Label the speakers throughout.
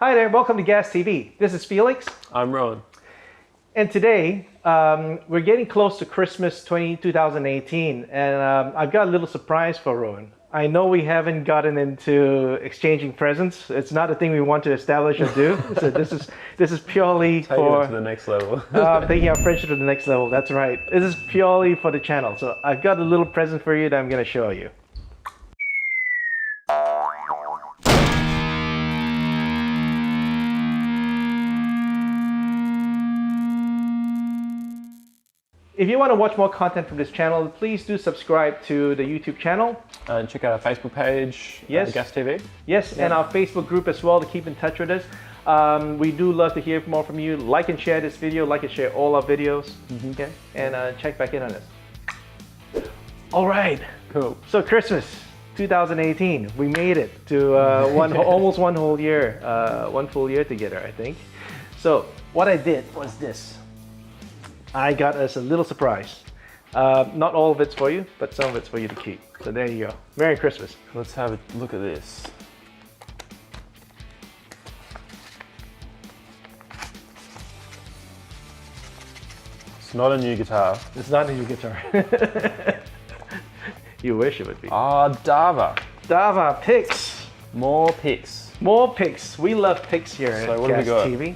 Speaker 1: Hi there, welcome to Gas TV. This is Felix.
Speaker 2: I'm Rowan.
Speaker 1: And today, we're getting close to Christmas 2018, and I've got a little surprise for Rowan. I know we haven't gotten into exchanging presents. It's not a thing we want to establish or do. So this is purely
Speaker 2: Take
Speaker 1: for...
Speaker 2: it to the next level.
Speaker 1: taking our friendship to the next level, that's right. This is purely for the channel. So I've got a little present for you that I'm going to show you. If you want to watch more content from this channel, please do subscribe to the YouTube channel.
Speaker 2: And check out our Facebook page,
Speaker 1: Yes.
Speaker 2: Gas TV.
Speaker 1: Yes, and our Facebook group as well to keep in touch with us. We do love to hear more from you. Like and share this video, like and share all our videos. Okay, and check back in on us. All right.
Speaker 2: Cool.
Speaker 1: So Christmas 2018, we made it to almost one whole year, one full year together, I think. So what I did was this. I got us a little surprise. Not all of it's for you, but some of it's for you to keep. So there you go. Merry Christmas.
Speaker 2: Let's have a look at this. It's not a new guitar.
Speaker 1: It's not a new guitar. You wish it would be.
Speaker 2: Ah, Dava.
Speaker 1: Dava picks.
Speaker 2: More picks.
Speaker 1: More picks. We love picks here
Speaker 2: So
Speaker 1: at
Speaker 2: what have we
Speaker 1: Gas
Speaker 2: got?
Speaker 1: TV.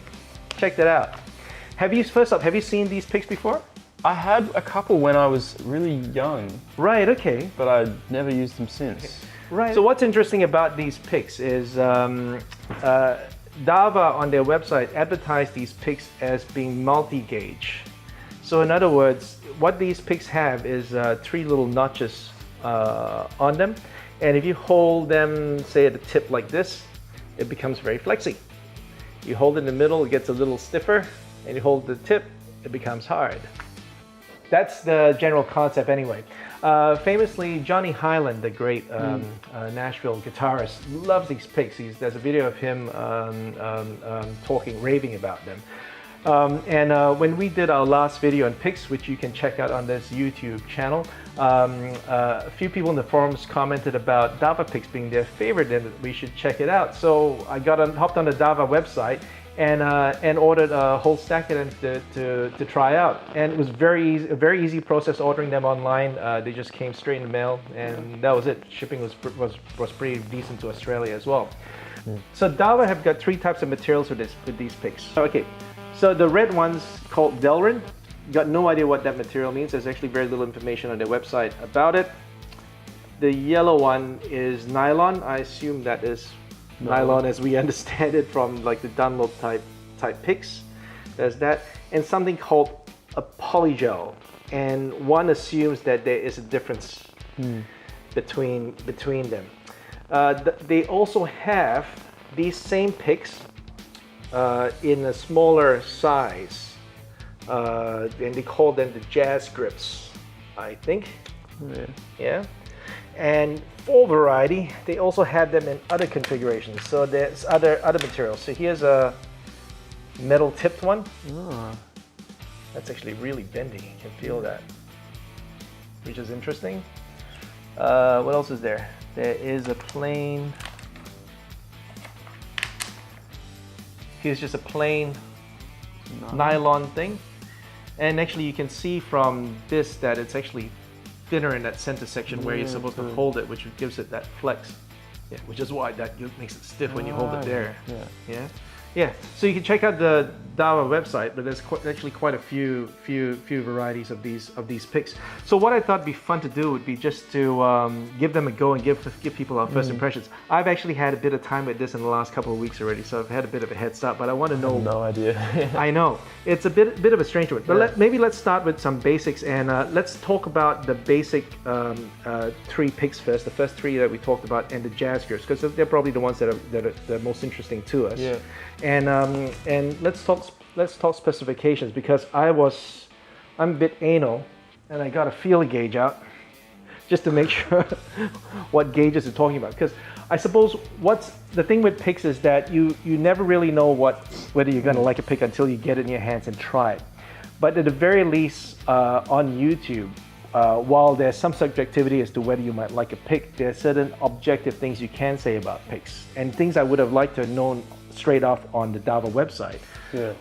Speaker 1: Check that out. First up, have you seen these picks before?
Speaker 2: I had a couple when I was really young,
Speaker 1: Right, okay.
Speaker 2: but I never used them since.
Speaker 1: Right. So what's interesting about these picks is Dava on their website advertised these picks as being multi-gauge. So in other words, what these picks have is three little notches on them. And if you hold them, say at the tip like this, it becomes very flexy. You hold it in the middle, it gets a little stiffer. And you hold the tip, it becomes hard. That's the general concept anyway. Famously, Johnny Hyland, the great Nashville guitarist, loves these picks. There's a video of him raving about them. When we did our last video on picks, which you can check out on this YouTube channel, a few people in the forums commented about Dava picks being their favorite and that we should check it out. So I hopped on the Dava website and ordered a whole stack of them to try out. And it was a very easy process ordering them online. They just came straight in the mail, and that was it. Shipping was pretty decent to Australia as well. So Dava have got three types of materials with these picks. Okay, so the red one's called Delrin. Got no idea what that material means. There's actually very little information on their website about it. The yellow one is nylon. I assume that is nylon as we understand it from like the Dunlop type picks. There's that, and something called a polygel, and one assumes that there is a difference between them. They also have these same picks in a smaller size, and they call them the jazz grips, I think. Yeah. And for variety, they also have them in other configurations. So there's other materials. So here's a metal tipped one. That's actually really bendy. You can feel that, which is interesting. What else is there? There is a plain. Here's just a plain nylon thing. And actually you can see from this that it's actually thinner in that center section where you're supposed to hold it, which gives it that flex. Yeah, which is why that makes it stiff when you hold it there. Yeah. So you can check out the Dava website, but there's actually quite a few varieties of these picks. So what I thought would be fun to do would be just to give them a go and give people our first impressions. I've actually had a bit of time with this in the last couple of weeks already, so I've had a bit of a head start. But I want to know.
Speaker 2: No idea.
Speaker 1: I know it's a bit of a strange one, but maybe let's start with some basics and let's talk about the basic three picks first. The first three that we talked about, and the jazz grips, because they're probably the ones that are the most interesting to us.
Speaker 2: Yeah.
Speaker 1: And let's talk specifications, because I'm a bit anal, and I got a feeler gauge out just to make sure what gauges they're talking about. Because I suppose what's the thing with picks is that you never really know whether you're going to like a pick until you get it in your hands and try it. But at the very least, on YouTube, while there's some subjectivity as to whether you might like a pick, there are certain objective things you can say about picks, and things I would have liked to have known straight off on the Dava website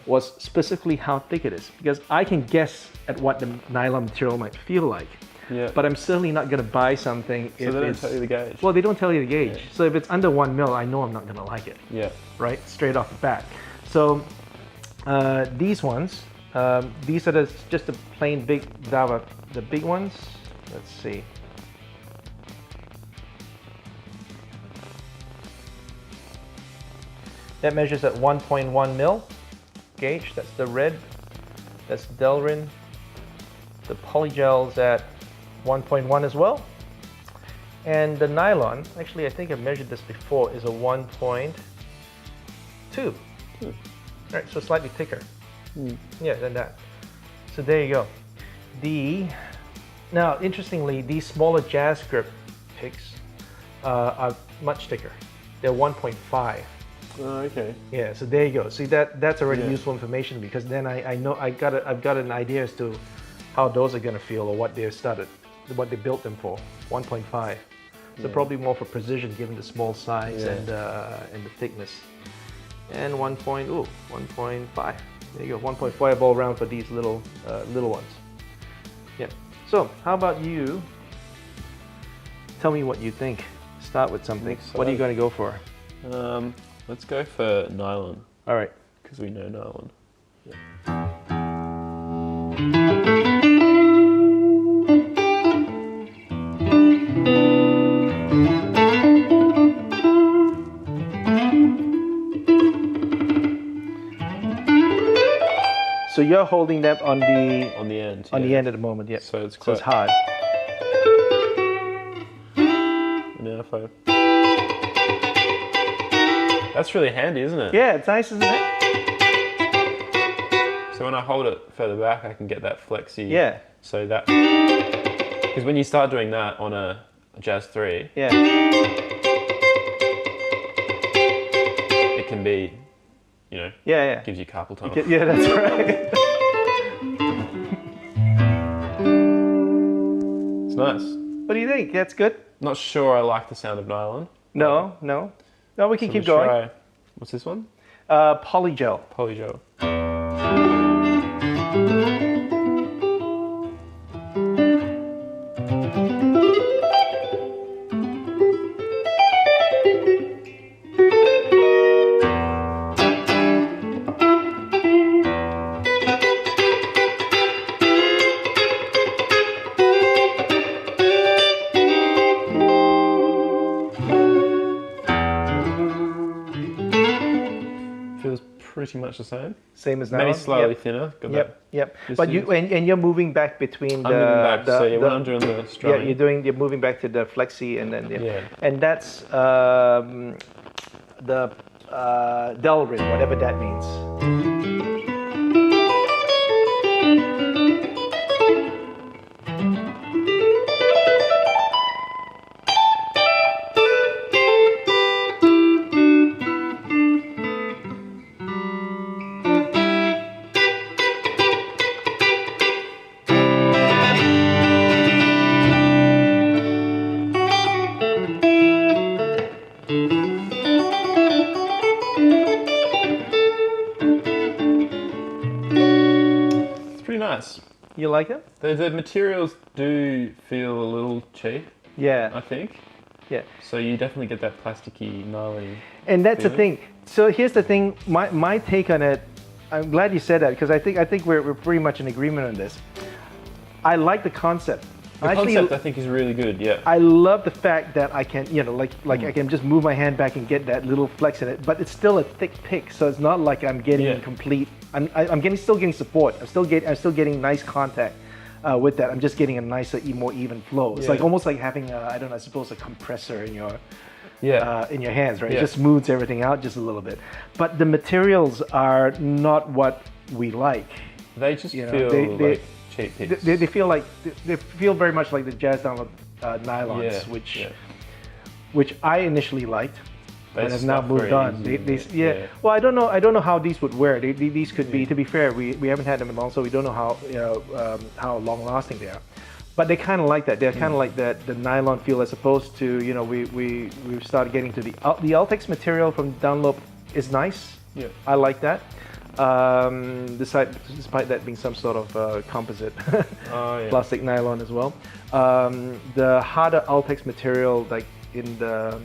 Speaker 1: was specifically how thick it is, because I can guess at what the nylon material might feel like.
Speaker 2: Yeah.
Speaker 1: But I'm certainly not going to buy something if
Speaker 2: So they don't
Speaker 1: it's...
Speaker 2: tell you the gauge.
Speaker 1: Well, they don't tell you the gauge. So if it's under 1 mil, I know I'm not going to like it.
Speaker 2: Yeah.
Speaker 1: Right? Straight off the bat. So these ones, these are just the plain big Dava, the big ones. Let's see. That measures at 1.1 mil gauge. That's the red. That's Delrin. The polygel's at 1.1 as well. And the nylon, actually I think I measured this before, is a 1.2. Right, so slightly thicker. Yeah, than that. So there you go. Now, interestingly, these smaller jazz grip picks are much thicker. They're 1.5.
Speaker 2: Oh, okay.
Speaker 1: Yeah, so there you go. See, that's already useful information, because then I know I've got an idea as to how those are going to feel, or what they built them for. 1.5. So probably more for precision, given the small size and the thickness. And 1.5. There you go. 1.5 all around for these little ones. Yeah. So how about you? Tell me what you think. Start with something. What are you going to go for?
Speaker 2: Let's go for nylon.
Speaker 1: All right.
Speaker 2: Because we know nylon.
Speaker 1: So you're holding that on the
Speaker 2: end.
Speaker 1: On the end at the moment, yeah.
Speaker 2: So it's
Speaker 1: it's hard.
Speaker 2: Now if I... That's really handy, isn't it?
Speaker 1: Yeah, it's nice, isn't it?
Speaker 2: So when I hold it further back, I can get that flexy.
Speaker 1: Yeah.
Speaker 2: So that... Because when you start doing that on a Jazz 3, it can be, you know, gives you carpal tunnel.
Speaker 1: Yeah, that's right.
Speaker 2: It's nice.
Speaker 1: What do you think? That's good?
Speaker 2: Not sure I like the sound of nylon.
Speaker 1: No, we can keep going.
Speaker 2: Try, what's this one?
Speaker 1: Polygel.
Speaker 2: Polygel. Pretty much the same.
Speaker 1: Same as nylon.
Speaker 2: Maybe slightly thinner. Got
Speaker 1: Yep. But you're moving back between
Speaker 2: I'm moving back. So yeah, when I'm doing the strumming.
Speaker 1: Yeah, you're moving back to the flexi, and then and that's the Delrin, whatever that means.
Speaker 2: Nice.
Speaker 1: You like it?
Speaker 2: The materials do feel a little cheap.
Speaker 1: Yeah.
Speaker 2: I think.
Speaker 1: Yeah.
Speaker 2: So you definitely get that plasticky, gnarly.
Speaker 1: And that's
Speaker 2: feeling.
Speaker 1: the thing. So here's the thing. My take on it. I'm glad you said that, because I think we're pretty much in agreement on this. I like the concept.
Speaker 2: The concept I think is really good. Yeah.
Speaker 1: I love the fact that I can, I can just move my hand back and get that little flex in it, but it's still a thick pick, so it's not like I'm getting complete. I'm still getting support. I'm still getting nice contact with that. I'm just getting a nicer, more even flow. It's like almost like having I suppose a compressor in your hands, right? It just smooths everything out just a little bit. But the materials are not what we like.
Speaker 2: They just feel like cheap picks.
Speaker 1: They feel very much like the Jazz Download nylons, which I initially liked. And have now moved on. Well, I don't know how these would wear. These could be. To be fair, we haven't had them in long, so we don't know how long lasting they are. But they kind of like that. They're kind of like the nylon feel, as opposed to we've started getting to the Ultex material from Dunlop is nice.
Speaker 2: Yeah.
Speaker 1: I like that. Despite that being some sort of composite plastic nylon as well. The harder Altex material, like in the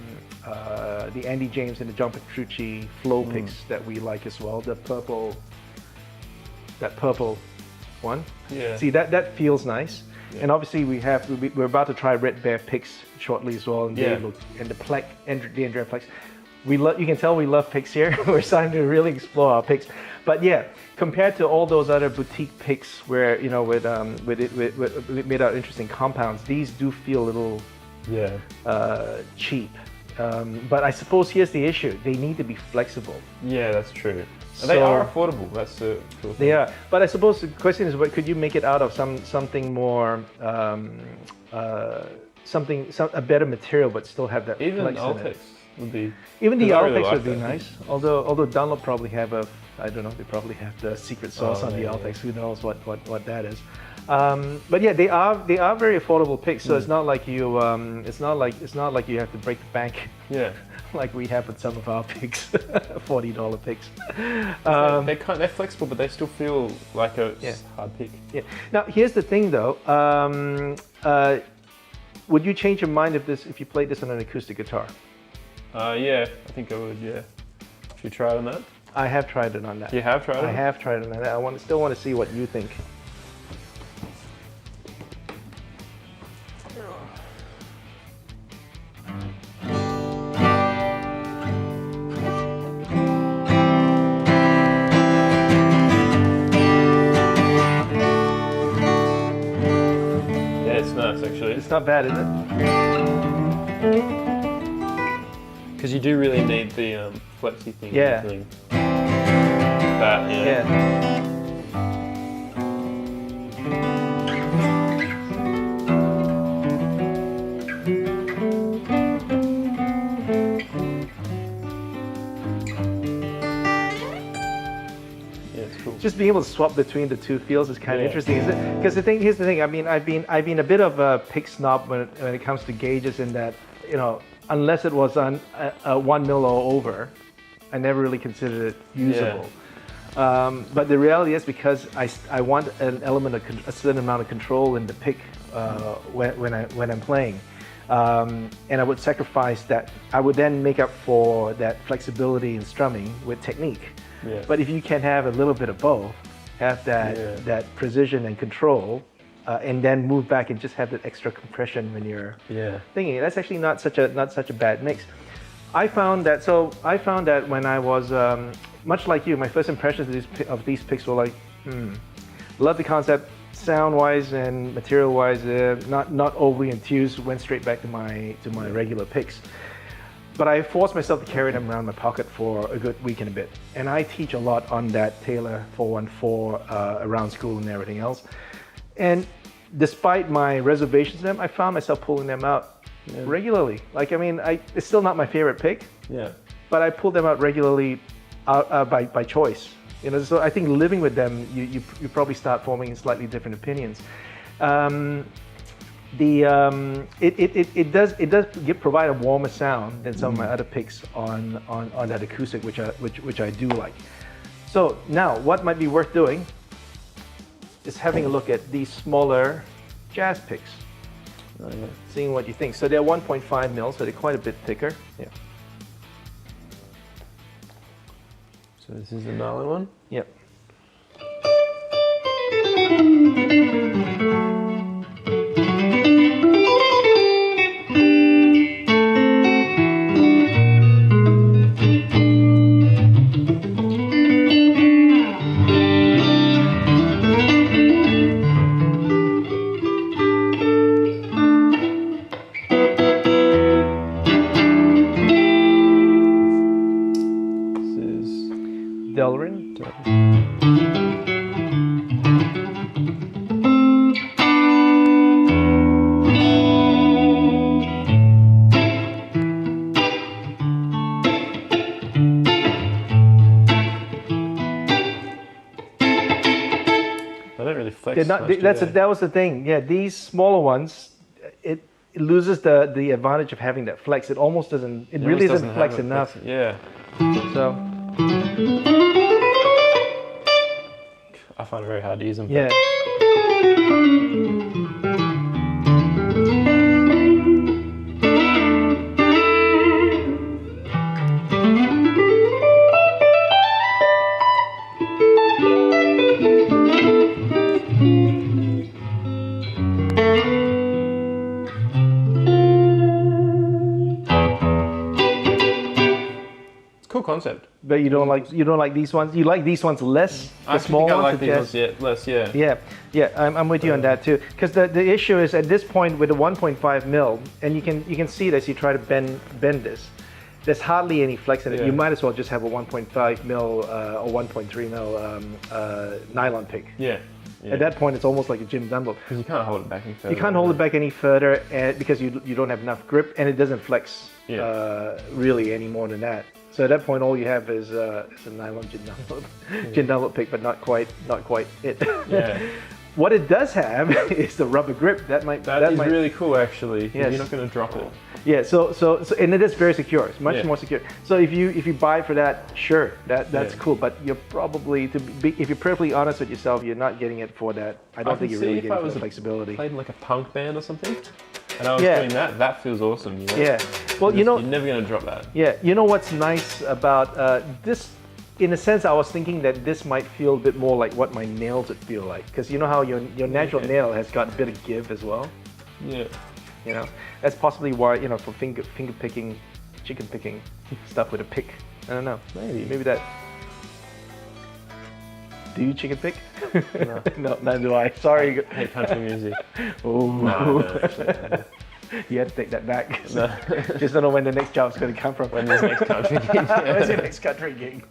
Speaker 1: Andy James and the John Petrucci flow picks that we like as well. The purple one.
Speaker 2: Yeah.
Speaker 1: See that feels nice. Yeah. And obviously we're about to try Red Bear picks shortly as well. And they look, and the Plek and the Andrea Plex. You can tell we love picks here. We're starting to really explore our picks. But yeah, compared to all those other boutique picks where, you know, with made out interesting compounds, these do feel a little cheap. But I suppose here's the issue. They need to be flexible.
Speaker 2: Yeah, that's true. And they are affordable. That's the cool thing.
Speaker 1: They are. But I suppose the question is, what could you make it out of? Something more, a better material, but still have that
Speaker 2: even
Speaker 1: flex
Speaker 2: Altex
Speaker 1: in it.
Speaker 2: Would be.
Speaker 1: Even the Altex would be nice. Although Dunlop probably have I don't know. They probably have the secret sauce on the Altex. Who knows what that is? But yeah, they are very affordable picks. So it's not like you it's not like you have to break the bank.
Speaker 2: Yeah.
Speaker 1: Like we have with some of our picks, $40 picks.
Speaker 2: They're flexible, but they still feel like a hard pick.
Speaker 1: Yeah. Now here's the thing, though. Would you change your mind if you played this on an acoustic guitar?
Speaker 2: Yeah, I think I would. Yeah. Should you try it on that?
Speaker 1: I have tried it on that.
Speaker 2: You have tried it?
Speaker 1: I have tried it on that. I still want to see what you think.
Speaker 2: Actually,
Speaker 1: it's not bad, is it?
Speaker 2: Because you do really need the flexy thing.
Speaker 1: Yeah.
Speaker 2: That, yeah.
Speaker 1: Just being able to swap between the two feels is kind of interesting, isn't it? Because here's the thing. I mean, I've been a bit of a pick snob when it comes to gauges, in that, you know, unless it was on 1 mil or over, I never really considered it usable. But the reality is, because I want an element of a certain amount of control in the pick when I'm playing, and I would sacrifice that. I would then make up for that flexibility in strumming with technique. Yeah. But if you can have a little bit of both, have that precision and control, and then move back and just have that extra compression when you're thinking, that's actually not such a bad mix. I found that when I was much like you, my first impressions of these picks were like, love the concept, sound-wise and material-wise, not overly enthused. Went straight back to my regular picks. But I forced myself to carry them around my pocket for a good week and a bit. And I teach a lot on that Taylor 414 around school and everything else. And despite my reservations of them, I found myself pulling them out regularly. Like, I mean, it's still not my favorite pick. Yeah. But I pull them out regularly by choice. You know, so I think living with them, you probably start forming slightly different opinions. It does provide a warmer sound than some of my other picks on that acoustic, which I do like. So now, what might be worth doing is having a look at these smaller jazz picks, seeing what you think. So they're 1.5 mils, so they're quite a bit thicker. Yeah.
Speaker 2: So this is the gnarly one.
Speaker 1: Yep. That was the thing. Yeah, these smaller ones, it loses the advantage of having that flex. It almost doesn't. It really doesn't flex enough.
Speaker 2: Yeah.
Speaker 1: So.
Speaker 2: I find it very hard to use them.
Speaker 1: Yeah.
Speaker 2: Cool concept.
Speaker 1: But you don't like these ones. You like these ones less. The
Speaker 2: I
Speaker 1: small
Speaker 2: think I
Speaker 1: ones.
Speaker 2: like these ones less. Yeah.
Speaker 1: Yeah. I'm with you on that too. Because the issue is at this point with the 1.5 mil, and you can see it as you try to bend this. There's hardly any flex in it.
Speaker 2: Yeah.
Speaker 1: You might as well just have a 1.5 mil or 1.3 mil nylon pick.
Speaker 2: Yeah.
Speaker 1: At that point, it's almost like a Jim Dunlop.
Speaker 2: Because you can't hold it back any further.
Speaker 1: You can't hold it back any further because you don't have enough grip, and it doesn't flex really any more than that. So at that point, all you have is a nylon Jim Dunlop, Jim Dunlop pick, but not quite it.
Speaker 2: Yeah.
Speaker 1: What it does have is the rubber grip. That might
Speaker 2: really cool actually.
Speaker 1: Yes.
Speaker 2: You're not going to drop it.
Speaker 1: Yeah. So and it is very secure. It's much
Speaker 2: Yeah.
Speaker 1: more secure. So if you buy for that, sure, that's cool. But you're probably if you're perfectly honest with yourself, you're not getting it for that. I don't think you're really getting it for the flexibility.
Speaker 2: Played in like a punk band or something, and I was
Speaker 1: Yeah.
Speaker 2: doing that. That feels awesome. You know?
Speaker 1: Yeah. Well,
Speaker 2: you're never going to drop that.
Speaker 1: Yeah, you know what's nice about this? In a sense, I was thinking that this might feel a bit more like what my nails would feel like, because you know how your natural nail has got a bit of give as well.
Speaker 2: Yeah.
Speaker 1: You know, that's possibly why for finger picking, chicken picking stuff with a pick. I don't know. Maybe that. Do you chicken pick?
Speaker 2: No.
Speaker 1: No, neither do I. Sorry.
Speaker 2: I hate country music.
Speaker 1: Oh.
Speaker 2: No, actually.
Speaker 1: You had to take that back.
Speaker 2: No.
Speaker 1: Just don't know when the next job's going to come from.
Speaker 2: When this next country gig.
Speaker 1: When's your next country gig?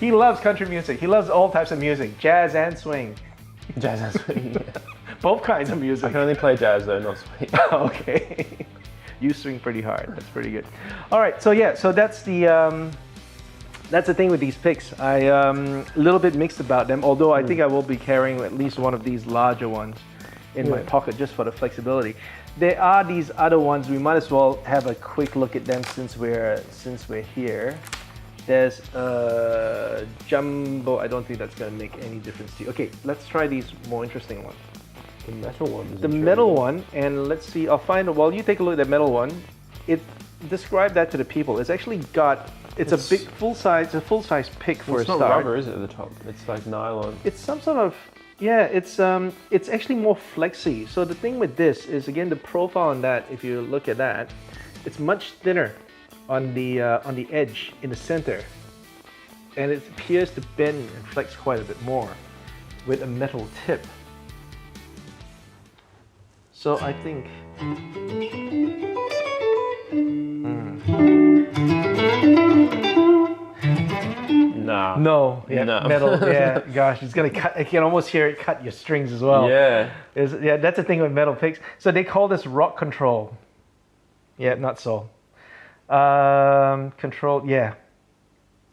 Speaker 1: He loves country music. He loves all types of music, jazz and swing.
Speaker 2: Jazz and swing.
Speaker 1: Both kinds of
Speaker 2: I
Speaker 1: music.
Speaker 2: can only play jazz though, not swing.
Speaker 1: Okay. You swing pretty hard. That's pretty good. All right. So yeah. So that's the thing with these picks. I a little bit mixed about them. Although I think I will be carrying at least one of these larger ones in my pocket just for the flexibility. There are these other ones. We might as well have a quick look at them since we're here. There's a jumbo. I don't think that's going to make any difference to you. Okay, let's try these more interesting ones.
Speaker 2: The metal one.
Speaker 1: The metal one, and let's see. I'll find. While you take a look at the metal one, describe that to the people. It's actually got. It's a big full size pick for a start.
Speaker 2: It's not rubber, is it? At the top, it's like nylon.
Speaker 1: It's some sort of. Yeah, it's actually more flexy. So the thing with this is, again, the profile on that, if you look at that, it's much thinner on the edge in the center, and it appears to bend and flex quite a bit more with a metal tip. So I think.
Speaker 2: Nah.
Speaker 1: No, yeah,
Speaker 2: No.
Speaker 1: metal. Yeah, gosh, it's gonna cut. I can almost hear it cut your strings as well.
Speaker 2: Yeah.
Speaker 1: That's the thing with metal picks. So they call this rock control. Yeah, not so. Control. Yeah.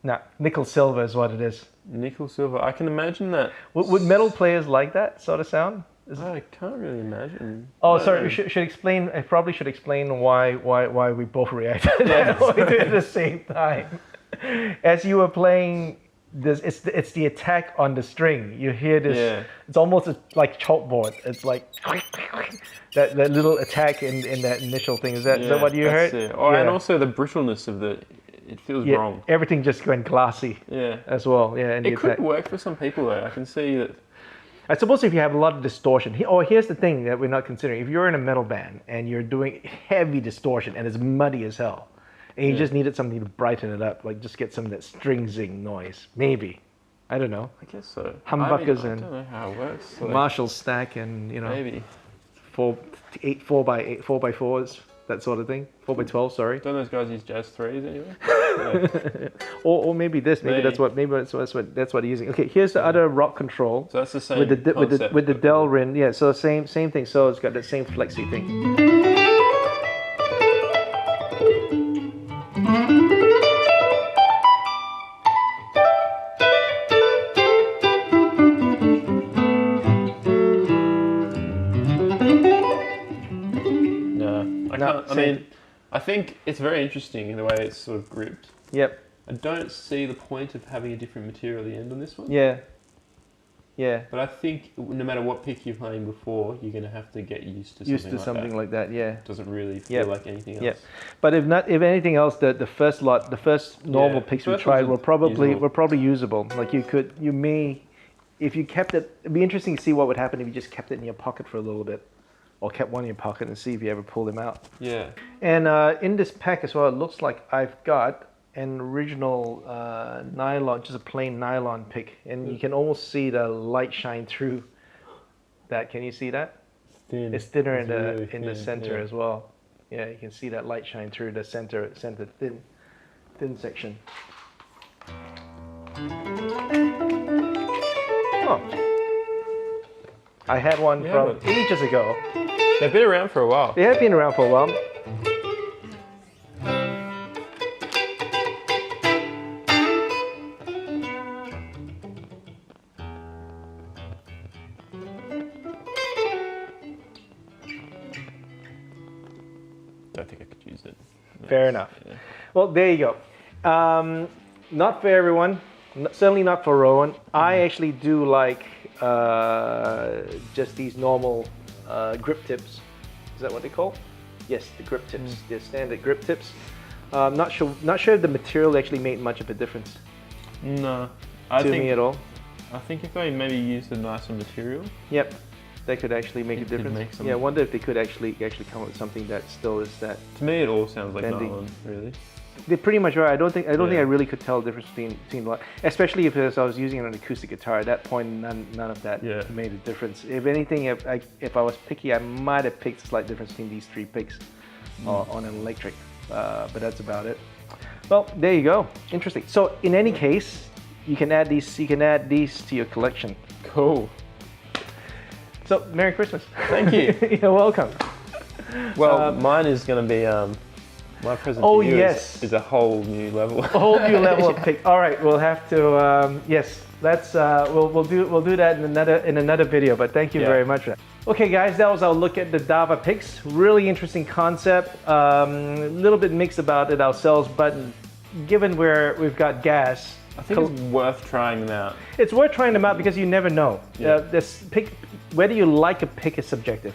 Speaker 1: No, nickel silver is what it is.
Speaker 2: Nickel silver. I can imagine that.
Speaker 1: Would metal players like that sort of sound?
Speaker 2: I can't really imagine.
Speaker 1: Oh, sorry. We should explain. I probably should explain why we both reacted that way at the same time. As you were playing this, it's the attack on the string. You hear this.
Speaker 2: Yeah.
Speaker 1: It's almost like chalkboard. It's like that little attack in that initial thing. Is that what you heard?
Speaker 2: Oh, and also the brittleness of it feels wrong.
Speaker 1: Everything just went glassy.
Speaker 2: Yeah.
Speaker 1: As well. Yeah. And
Speaker 2: it could work for some people though. I can see that.
Speaker 1: I suppose if you have a lot of distortion. Here's the thing that we're not considering. If you're in a metal band and you're doing heavy distortion and it's muddy as hell, and you just needed something to brighten it up, like just get some of that string zing noise. Maybe. I don't know.
Speaker 2: I guess so.
Speaker 1: Humbuckers
Speaker 2: I
Speaker 1: and
Speaker 2: don't know how it works. Like,
Speaker 1: Marshall stack and
Speaker 2: maybe
Speaker 1: 4x4s, that sort of thing. 4x12, sorry.
Speaker 2: Don't those guys use jazz 3s anyway? Yeah.
Speaker 1: or maybe this. Maybe that's what they're using. Okay, here's the other rock control.
Speaker 2: So that's the same
Speaker 1: with the
Speaker 2: concept,
Speaker 1: Del Rin. Yeah, so same thing. So it's got that same flexy thing.
Speaker 2: I think it's very interesting in the way it's sort of gripped.
Speaker 1: Yep.
Speaker 2: I don't see the point of having a different material at the end on this one.
Speaker 1: Yeah. Yeah.
Speaker 2: But I think no matter what pick you're playing before, you're going to have to get used to something
Speaker 1: like that. Yeah.
Speaker 2: It doesn't really feel like anything else.
Speaker 1: Yeah. But if anything else, the first normal picks we tried were probably usable. Like you may, if you kept it, it'd be interesting to see what would happen if you just kept it in your pocket for a little bit, or kept one in your pocket and see if you ever pulled them out.
Speaker 2: Yeah.
Speaker 1: And in this pack as well, it looks like I've got an original nylon, just a plain nylon pick, and you can almost see the light shine through that. Can you see that?
Speaker 2: It's thin.
Speaker 1: It's thinner
Speaker 2: It's
Speaker 1: in the center as well. Yeah, you can see that light shine through the center thin section. Oh, I had one from ages ago.
Speaker 2: They've been around for a while.
Speaker 1: They have been around for a while.
Speaker 2: Don't think I could use it.
Speaker 1: Fair enough. Yeah. Well, there you go. Not for everyone. Certainly not for Rowan. I actually do like just these normal grip tips. Is that what they call? Yes, the grip tips. The standard grip tips. Not sure if the material actually made much of a difference.
Speaker 2: No,
Speaker 1: to me at all.
Speaker 2: I think if they maybe used a nicer material.
Speaker 1: Yep, they could actually make a difference. Yeah, I wonder if they could actually come up with something that still is that.
Speaker 2: To me, it all sounds like nylon, really.
Speaker 1: They pretty much are. I don't think I really could tell the difference between especially if I was using an acoustic guitar. At that point, none of that made a difference. If anything, if I was picky, I might have picked a slight difference between these three picks on an electric, but that's about it. Well, there you go. Interesting. So in any case, you can add these. You can add these to your collection.
Speaker 2: Cool.
Speaker 1: So Merry Christmas.
Speaker 2: Thank you.
Speaker 1: You're welcome.
Speaker 2: Well, mine is going to be. My present to you is a whole new level.
Speaker 1: A whole new level of pick. All right, we'll have to. Yes, let's. We'll do that in another video. But thank you very much for that. Okay, guys, that was our look at the Dava picks. Really interesting concept. A little bit mixed about it ourselves, but given where we've got gas,
Speaker 2: I think it's worth trying them out.
Speaker 1: It's worth trying them out because you never know.
Speaker 2: Yeah.
Speaker 1: This pick, whether you like a pick, is subjective.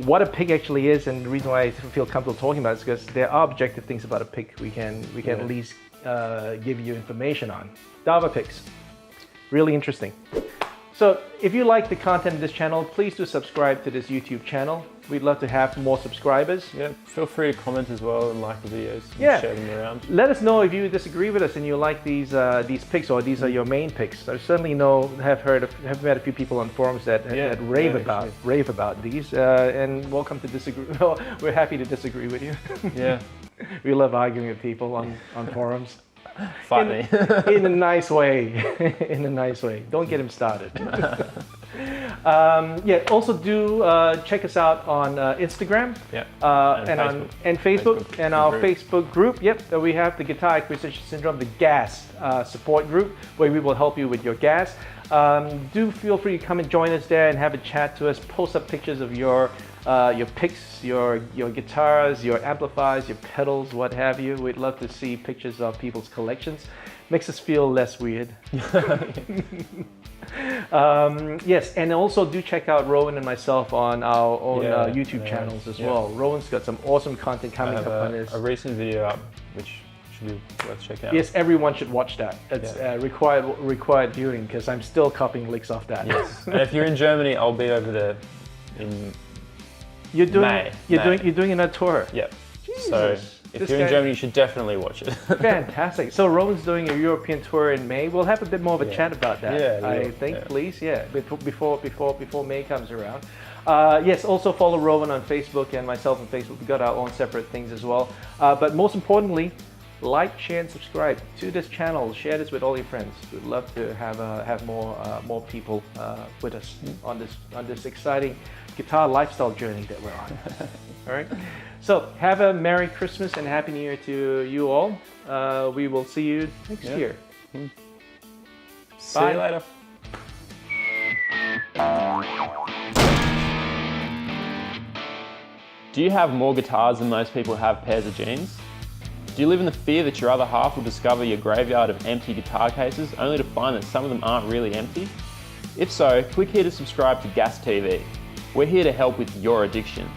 Speaker 1: What a pick actually is, and the reason why I feel comfortable talking about it is because there are objective things about a pick we can at least give you information on. Dava picks, really interesting. So if you like the content of this channel, please do subscribe to this YouTube channel. We'd love to have more subscribers.
Speaker 2: Yeah, feel free to comment as well and like the videos and share them around.
Speaker 1: Let us know if you disagree with us and you like these picks, or these are your main picks. I certainly have met a few people on forums that rave about these, and welcome to disagree. We're happy to disagree with you.
Speaker 2: Yeah.
Speaker 1: We love arguing with people on forums.
Speaker 2: Fight me.
Speaker 1: In a nice way. In a nice way. Don't get him started. Also do check us out on Instagram and Facebook and our Facebook group. Yep, we have the Guitar Acquisition Syndrome, the GAS support group, where we will help you with your GAS. Do feel free to come and join us there and have a chat to us. Post up pictures of your picks, your guitars, your amplifiers, your pedals, what have you. We'd love to see pictures of people's collections. Makes us feel less weird. Yes, and also do check out Rowan and myself on our own YouTube channels as well. Rowan's got some awesome content coming up on this.
Speaker 2: A recent video up, which should be worth checking out.
Speaker 1: Yes, everyone should watch that. It's required viewing because I'm still copying licks off that.
Speaker 2: Yes, and if you're in Germany, I'll be over there in
Speaker 1: You're doing
Speaker 2: May.
Speaker 1: another tour.
Speaker 2: Yep.
Speaker 1: Jesus.
Speaker 2: So if you're in Germany, you should definitely watch it.
Speaker 1: Fantastic. So Rowan's doing a European tour in May. We'll have a bit more of a chat about that. I think, please. Yeah, before May comes around. Yes. Also follow Rowan on Facebook and myself on Facebook. We got our own separate things as well. But most importantly, like, share, and subscribe to this channel. Share this with all your friends. We'd love to have more people with us on this exciting guitar lifestyle journey that we're on. All right. So have a Merry Christmas and Happy New Year to you all. We will see you next year.
Speaker 2: See you later. Do you have more guitars than most people have pairs of jeans? Do you live in the fear that your other half will discover your graveyard of empty guitar cases only to find that some of them aren't really empty? If so, click here to subscribe to Gas TV. We're here to help with your addiction.